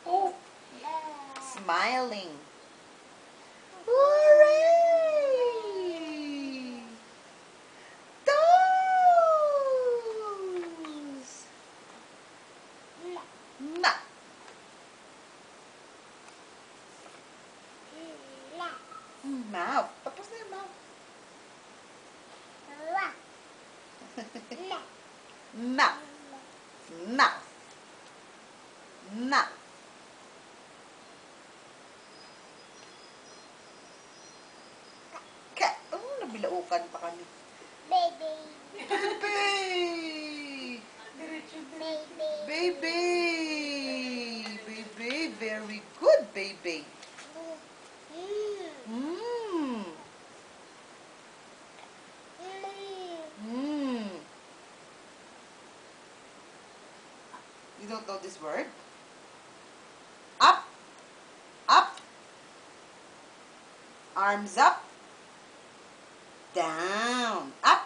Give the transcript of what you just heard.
Oh. Smiling. Hooray! Toes! Ma. Mouth. Tapos na yung mouth. Mouth. Mouth. Mouth. Cat. Oh, nabilaukan pa kami. Baby. Baby! Baby. Baby! Baby, very good, baby. Mmm. Mmm. You don't know this word? Up. Up. Arms up. Down. Up.